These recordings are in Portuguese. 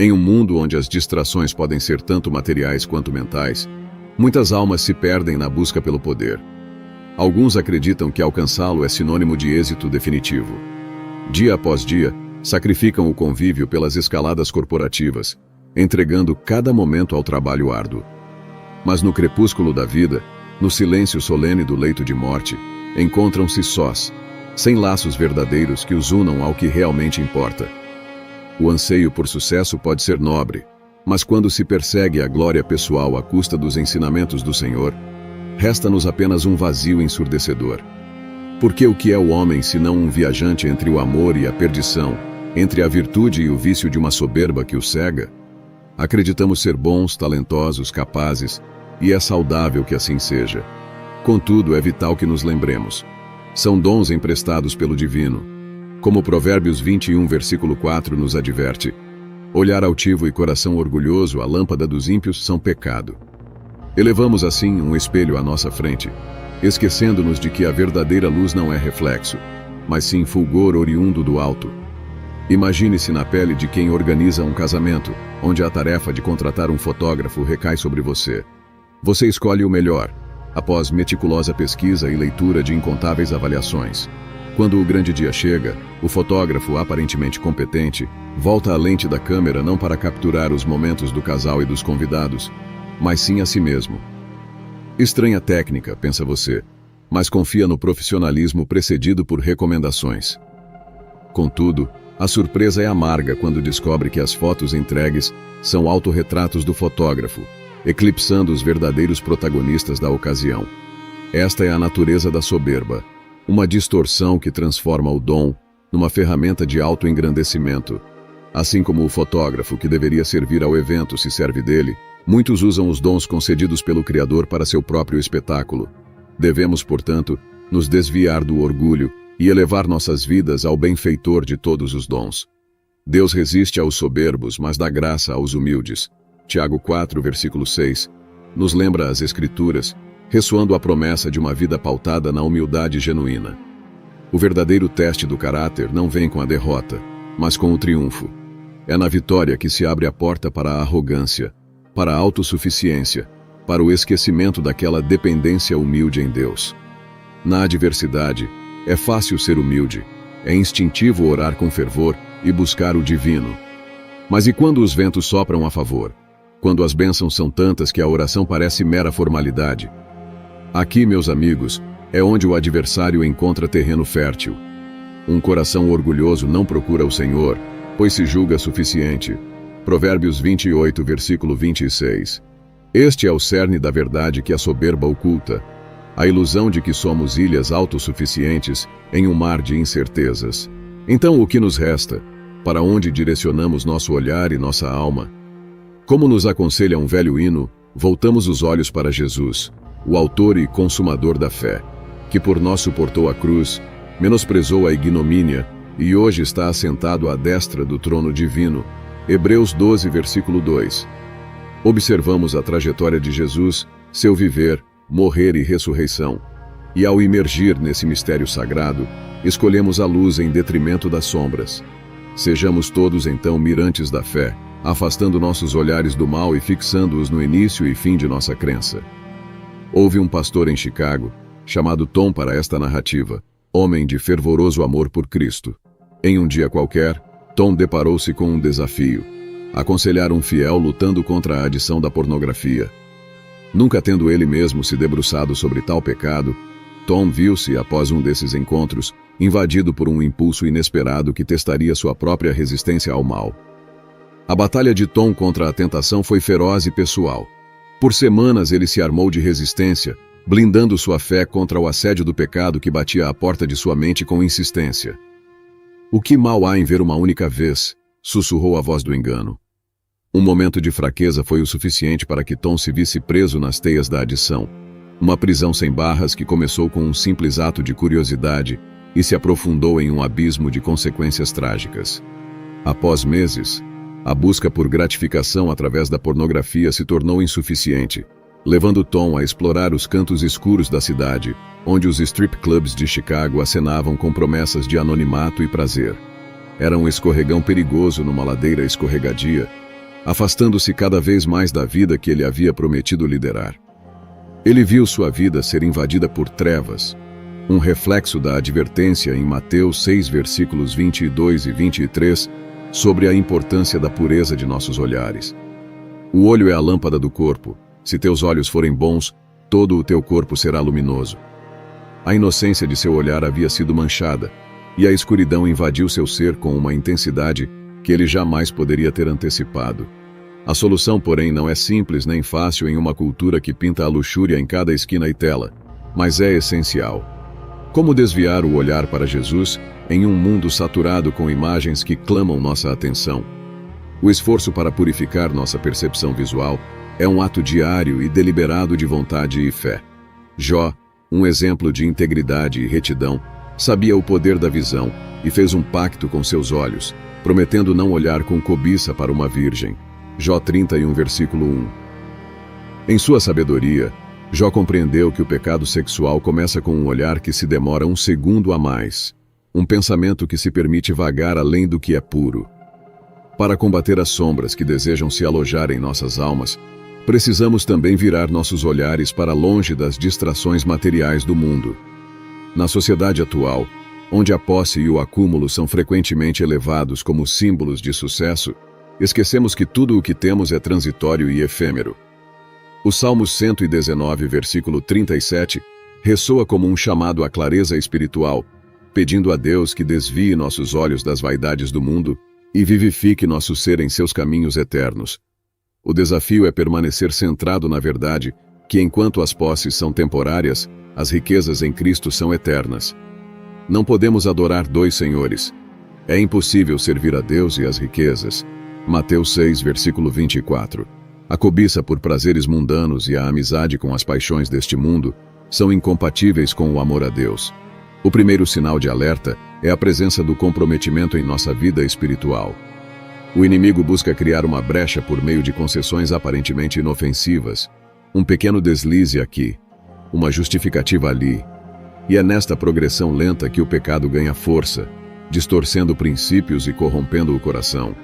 Em um mundo onde as distrações podem ser tanto materiais quanto mentais, muitas almas se perdem na busca pelo poder. Alguns acreditam que alcançá-lo é sinônimo de êxito definitivo. Dia após dia, sacrificam o convívio pelas escaladas corporativas, entregando cada momento ao trabalho árduo. Mas no crepúsculo da vida, no silêncio solene do leito de morte, encontram-se sós, sem laços verdadeiros que os unam ao que realmente importa. O anseio por sucesso pode ser nobre, mas quando se persegue a glória pessoal à custa dos ensinamentos do Senhor, resta-nos apenas um vazio ensurdecedor. Porque o que é o homem senão um viajante entre o amor e a perdição, entre a virtude e o vício de uma soberba que o cega? Acreditamos ser bons, talentosos, capazes, e é saudável que assim seja. Contudo, é vital que nos lembremos. São dons emprestados pelo Divino. Como Provérbios 21, versículo 4 nos adverte, olhar altivo e coração orgulhoso, a lâmpada dos ímpios, são pecado. Elevamos assim um espelho à nossa frente, esquecendo-nos de que a verdadeira luz não é reflexo, mas sim fulgor oriundo do alto. Imagine-se na pele de quem organiza um casamento, onde a tarefa de contratar um fotógrafo recai sobre você. Você escolhe o melhor, após meticulosa pesquisa e leitura de incontáveis avaliações. Quando o grande dia chega, o fotógrafo, aparentemente competente, volta a lente da câmera não para capturar os momentos do casal e dos convidados, mas sim a si mesmo. Estranha técnica, pensa você, mas confia no profissionalismo precedido por recomendações. Contudo, a surpresa é amarga quando descobre que as fotos entregues são autorretratos do fotógrafo, eclipsando os verdadeiros protagonistas da ocasião. Esta é a natureza da soberba. Uma distorção que transforma o dom numa ferramenta de autoengrandecimento. Assim como o fotógrafo que deveria servir ao evento se serve dele, muitos usam os dons concedidos pelo Criador para seu próprio espetáculo. Devemos, portanto, nos desviar do orgulho e elevar nossas vidas ao benfeitor de todos os dons. Deus resiste aos soberbos, mas dá graça aos humildes. Tiago 4, versículo 6, nos lembra as Escrituras, ressoando a promessa de uma vida pautada na humildade genuína. O verdadeiro teste do caráter não vem com a derrota, mas com o triunfo. É na vitória que se abre a porta para a arrogância, para a autossuficiência, para o esquecimento daquela dependência humilde em Deus. Na adversidade, é fácil ser humilde, é instintivo orar com fervor e buscar o divino. Mas e quando os ventos sopram a favor? Quando as bênçãos são tantas que a oração parece mera formalidade? Aqui, meus amigos, é onde o adversário encontra terreno fértil. Um coração orgulhoso não procura o Senhor, pois se julga suficiente. Provérbios 28, versículo 26. Este é o cerne da verdade que a soberba oculta, a ilusão de que somos ilhas autossuficientes em um mar de incertezas. Então, o que nos resta? Para onde direcionamos nosso olhar e nossa alma? Como nos aconselha um velho hino, voltamos os olhos para Jesus, o autor e consumador da fé, que por nós suportou a cruz, menosprezou a ignomínia e hoje está assentado à destra do trono divino. Hebreus 12, versículo 2. Observamos a trajetória de Jesus, seu viver, morrer e ressurreição. E ao imergir nesse mistério sagrado, escolhemos a luz em detrimento das sombras. Sejamos todos então mirantes da fé, afastando nossos olhares do mal e fixando-os no início e fim de nossa crença. Houve um pastor em Chicago, chamado Tom para esta narrativa, homem de fervoroso amor por Cristo. Em um dia qualquer, Tom deparou-se com um desafio: aconselhar um fiel lutando contra a adição da pornografia. Nunca tendo ele mesmo se debruçado sobre tal pecado, Tom viu-se, após um desses encontros, invadido por um impulso inesperado que testaria sua própria resistência ao mal. A batalha de Tom contra a tentação foi feroz e pessoal. Por semanas ele se armou de resistência, blindando sua fé contra o assédio do pecado que batia à porta de sua mente com insistência. "O que mal há em ver uma única vez?", sussurrou a voz do engano. Um momento de fraqueza foi o suficiente para que Tom se visse preso nas teias da adição. Uma prisão sem barras que começou com um simples ato de curiosidade e se aprofundou em um abismo de consequências trágicas. Após meses, a busca por gratificação através da pornografia se tornou insuficiente, levando Tom a explorar os cantos escuros da cidade, onde os strip clubs de Chicago acenavam com promessas de anonimato e prazer. Era um escorregão perigoso numa ladeira escorregadia, afastando-se cada vez mais da vida que ele havia prometido liderar. Ele viu sua vida ser invadida por trevas, um reflexo da advertência em Mateus 6, versículos 22 e 23, sobre a importância da pureza de nossos olhares. O olho é a lâmpada do corpo. Se teus olhos forem bons, todo o teu corpo será luminoso. A inocência de seu olhar havia sido manchada, e a escuridão invadiu seu ser com uma intensidade que ele jamais poderia ter antecipado. A solução, porém, não é simples nem fácil em uma cultura que pinta a luxúria em cada esquina e tela, mas é essencial. Como desviar o olhar para Jesus em um mundo saturado com imagens que clamam nossa atenção? O esforço para purificar nossa percepção visual é um ato diário e deliberado de vontade e fé. Jó, um exemplo de integridade e retidão, sabia o poder da visão e fez um pacto com seus olhos, prometendo não olhar com cobiça para uma virgem. Jó 31, versículo 1. Em sua sabedoria, Jó compreendeu que o pecado sexual começa com um olhar que se demora um segundo a mais, um pensamento que se permite vagar além do que é puro. Para combater as sombras que desejam se alojar em nossas almas, precisamos também virar nossos olhares para longe das distrações materiais do mundo. Na sociedade atual, onde a posse e o acúmulo são frequentemente elevados como símbolos de sucesso, esquecemos que tudo o que temos é transitório e efêmero. O Salmo 119, versículo 37, ressoa como um chamado à clareza espiritual, pedindo a Deus que desvie nossos olhos das vaidades do mundo e vivifique nosso ser em seus caminhos eternos. O desafio é permanecer centrado na verdade, que enquanto as posses são temporárias, as riquezas em Cristo são eternas. Não podemos adorar dois senhores. É impossível servir a Deus e as riquezas. Mateus 6, versículo 24. A cobiça por prazeres mundanos e a amizade com as paixões deste mundo são incompatíveis com o amor a Deus. O primeiro sinal de alerta é a presença do comprometimento em nossa vida espiritual. O inimigo busca criar uma brecha por meio de concessões aparentemente inofensivas, um pequeno deslize aqui, uma justificativa ali. E é nesta progressão lenta que o pecado ganha força, distorcendo princípios e corrompendo o coração.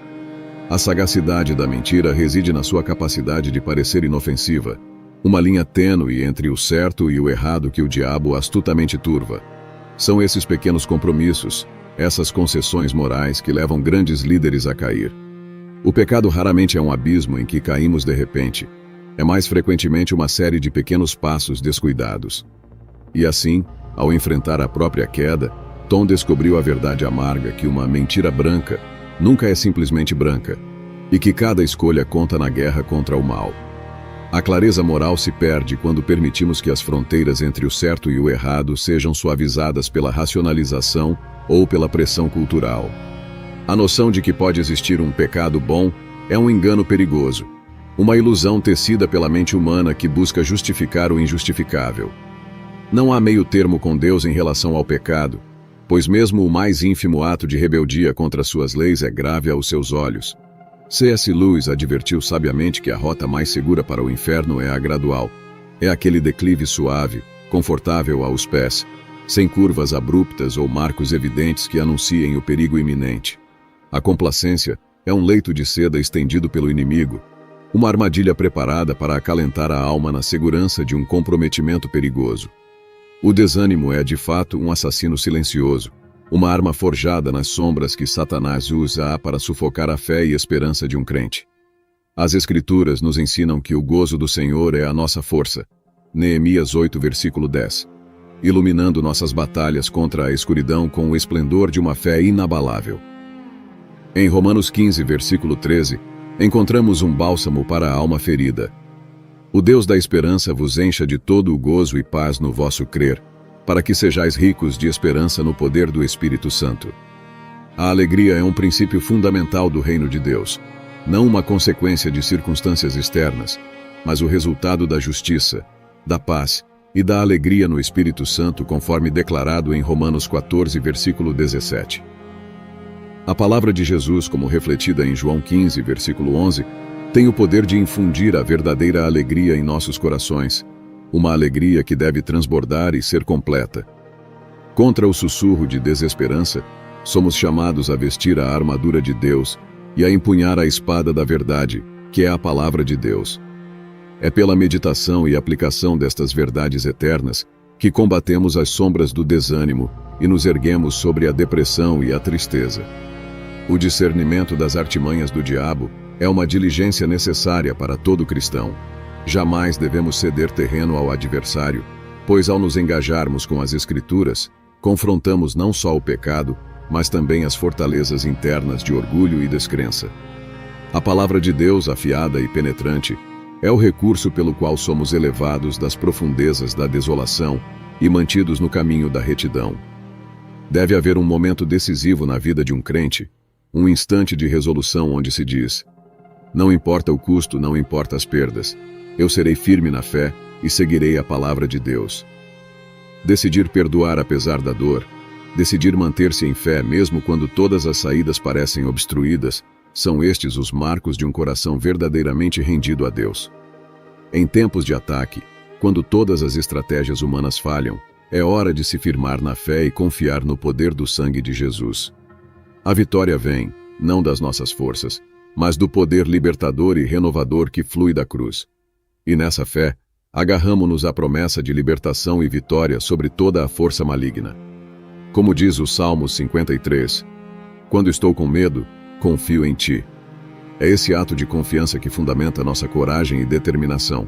A sagacidade da mentira reside na sua capacidade de parecer inofensiva, uma linha tênue entre o certo e o errado que o diabo astutamente turva. São esses pequenos compromissos, essas concessões morais que levam grandes líderes a cair. O pecado raramente é um abismo em que caímos de repente. É mais frequentemente uma série de pequenos passos descuidados. E assim, ao enfrentar a própria queda, Tom descobriu a verdade amarga que uma mentira branca nunca é simplesmente branca, e que cada escolha conta na guerra contra o mal. A clareza moral se perde quando permitimos que as fronteiras entre o certo e o errado sejam suavizadas pela racionalização ou pela pressão cultural. A noção de que pode existir um pecado bom é um engano perigoso, uma ilusão tecida pela mente humana que busca justificar o injustificável. Não há meio termo com Deus em relação ao pecado, pois mesmo o mais ínfimo ato de rebeldia contra suas leis é grave aos seus olhos. C.S. Lewis advertiu sabiamente que a rota mais segura para o inferno é a gradual. É aquele declive suave, confortável aos pés, sem curvas abruptas ou marcos evidentes que anunciem o perigo iminente. A complacência é um leito de seda estendido pelo inimigo, uma armadilha preparada para acalentar a alma na segurança de um comprometimento perigoso. O desânimo é, de fato, um assassino silencioso, uma arma forjada nas sombras que Satanás usa para sufocar a fé e esperança de um crente. As Escrituras nos ensinam que o gozo do Senhor é a nossa força. Neemias 8, versículo 10. Iluminando nossas batalhas contra a escuridão com o esplendor de uma fé inabalável. Em Romanos 15, versículo 13, encontramos um bálsamo para a alma ferida. O Deus da esperança vos encha de todo o gozo e paz no vosso crer, para que sejais ricos de esperança no poder do Espírito Santo. A alegria é um princípio fundamental do reino de Deus, não uma consequência de circunstâncias externas, mas o resultado da justiça, da paz e da alegria no Espírito Santo, conforme declarado em Romanos 14, versículo 17. A palavra de Jesus, como refletida em João 15, versículo 11, tem o poder de infundir a verdadeira alegria em nossos corações, uma alegria que deve transbordar e ser completa. Contra o sussurro de desesperança, somos chamados a vestir a armadura de Deus, e a empunhar a espada da verdade, que é a palavra de Deus. É pela meditação e aplicação destas verdades eternas que combatemos as sombras do desânimo e nos erguemos sobre a depressão e a tristeza. O discernimento das artimanhas do diabo é uma diligência necessária para todo cristão. Jamais devemos ceder terreno ao adversário, pois ao nos engajarmos com as Escrituras, confrontamos não só o pecado, mas também as fortalezas internas de orgulho e descrença. A palavra de Deus, afiada e penetrante, é o recurso pelo qual somos elevados das profundezas da desolação e mantidos no caminho da retidão. Deve haver um momento decisivo na vida de um crente, um instante de resolução onde se diz: não importa o custo, não importa as perdas, eu serei firme na fé e seguirei a palavra de Deus. Decidir perdoar apesar da dor, decidir manter-se em fé mesmo quando todas as saídas parecem obstruídas, são estes os marcos de um coração verdadeiramente rendido a Deus. Em tempos de ataque, quando todas as estratégias humanas falham, é hora de se firmar na fé e confiar no poder do sangue de Jesus. A vitória vem, não das nossas forças, mas do poder libertador e renovador que flui da cruz. E nessa fé, agarramo-nos à promessa de libertação e vitória sobre toda a força maligna. Como diz o Salmo 53, quando estou com medo, confio em ti. É esse ato de confiança que fundamenta nossa coragem e determinação.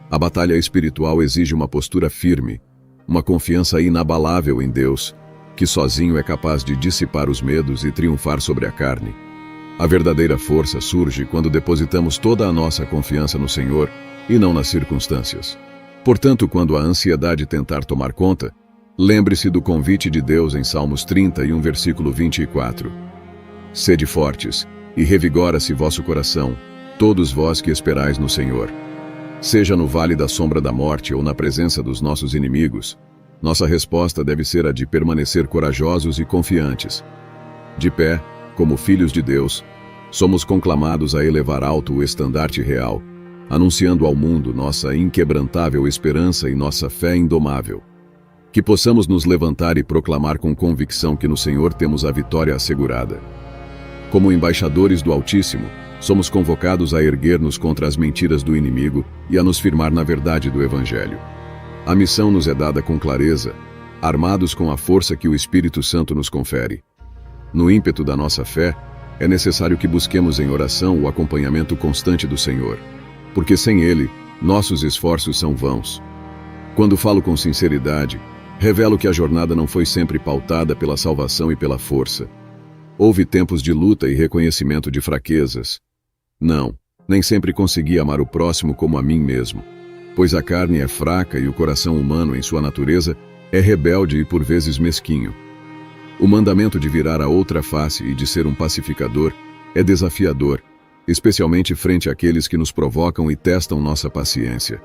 A batalha espiritual exige uma postura firme, uma confiança inabalável em Deus, que sozinho é capaz de dissipar os medos e triunfar sobre a carne. A verdadeira força surge quando depositamos toda a nossa confiança no Senhor e não nas circunstâncias. Portanto, quando a ansiedade tentar tomar conta, lembre-se do convite de Deus em Salmos 31, versículo 24. Sede fortes, e revigora-se vosso coração, todos vós que esperais no Senhor. Seja no vale da sombra da morte ou na presença dos nossos inimigos, nossa resposta deve ser a de permanecer corajosos e confiantes. De pé, como filhos de Deus, somos conclamados a elevar alto o estandarte real, anunciando ao mundo nossa inquebrantável esperança e nossa fé indomável. Que possamos nos levantar e proclamar com convicção que no Senhor temos a vitória assegurada. Como embaixadores do Altíssimo, somos convocados a erguer-nos contra as mentiras do inimigo e a nos firmar na verdade do Evangelho. A missão nos é dada com clareza, armados com a força que o Espírito Santo nos confere. No ímpeto da nossa fé, é necessário que busquemos em oração o acompanhamento constante do Senhor, porque sem Ele, nossos esforços são vãos. Quando falo com sinceridade, revelo que a jornada não foi sempre pautada pela salvação e pela força. Houve tempos de luta e reconhecimento de fraquezas. Não, nem sempre consegui amar o próximo como a mim mesmo, pois a carne é fraca e o coração humano, em sua natureza, é rebelde e por vezes mesquinho. O mandamento de virar a outra face e de ser um pacificador é desafiador, especialmente frente àqueles que nos provocam e testam nossa paciência.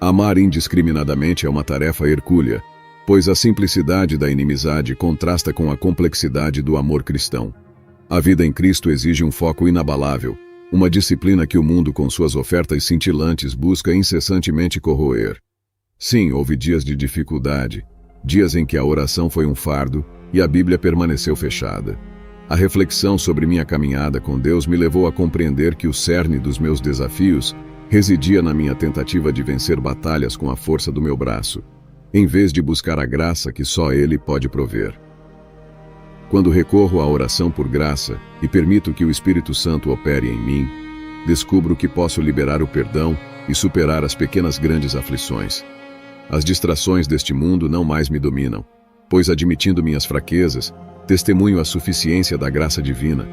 Amar indiscriminadamente é uma tarefa hercúlea, pois a simplicidade da inimizade contrasta com a complexidade do amor cristão. A vida em Cristo exige um foco inabalável, uma disciplina que o mundo com suas ofertas cintilantes busca incessantemente corroer. Sim, houve dias de dificuldade, dias em que a oração foi um fardo e a Bíblia permaneceu fechada. A reflexão sobre minha caminhada com Deus me levou a compreender que o cerne dos meus desafios residia na minha tentativa de vencer batalhas com a força do meu braço, em vez de buscar a graça que só Ele pode prover. Quando recorro à oração por graça e permito que o Espírito Santo opere em mim, descubro que posso liberar o perdão e superar as pequenas grandes aflições. As distrações deste mundo não mais me dominam, pois admitindo minhas fraquezas, testemunho a suficiência da graça divina.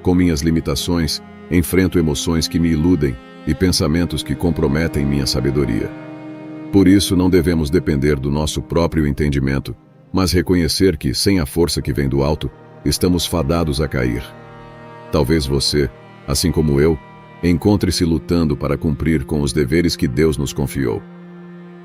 Com minhas limitações, enfrento emoções que me iludem e pensamentos que comprometem minha sabedoria. Por isso não devemos depender do nosso próprio entendimento, mas reconhecer que, sem a força que vem do alto, estamos fadados a cair. Talvez você, assim como eu, encontre-se lutando para cumprir com os deveres que Deus nos confiou.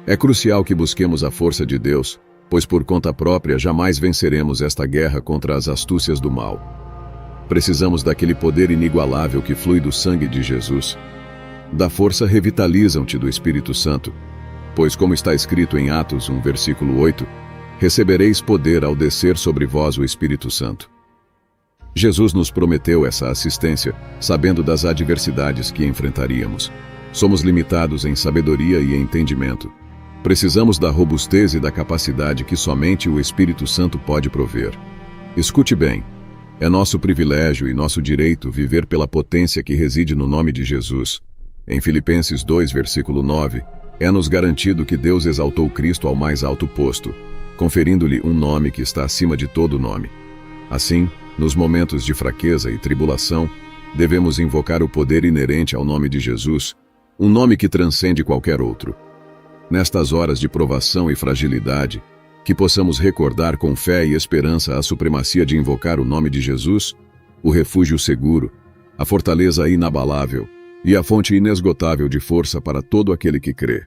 É crucial que busquemos a força de Deus, pois por conta própria jamais venceremos esta guerra contra as astúcias do mal. Precisamos daquele poder inigualável que flui do sangue de Jesus. Da força revitalizam-te do Espírito Santo, pois como está escrito em Atos 1, versículo 8, recebereis poder ao descer sobre vós o Espírito Santo. Jesus nos prometeu essa assistência, sabendo das adversidades que enfrentaríamos. Somos limitados em sabedoria e entendimento. Precisamos da robustez e da capacidade que somente o Espírito Santo pode prover. Escute bem. É nosso privilégio e nosso direito viver pela potência que reside no nome de Jesus. Em Filipenses 2, versículo 9, é-nos garantido que Deus exaltou Cristo ao mais alto posto, conferindo-lhe um nome que está acima de todo nome. Assim, nos momentos de fraqueza e tribulação, devemos invocar o poder inerente ao nome de Jesus, um nome que transcende qualquer outro. Nestas horas de provação e fragilidade, que possamos recordar com fé e esperança a supremacia de invocar o nome de Jesus, o refúgio seguro, a fortaleza inabalável e a fonte inesgotável de força para todo aquele que crê.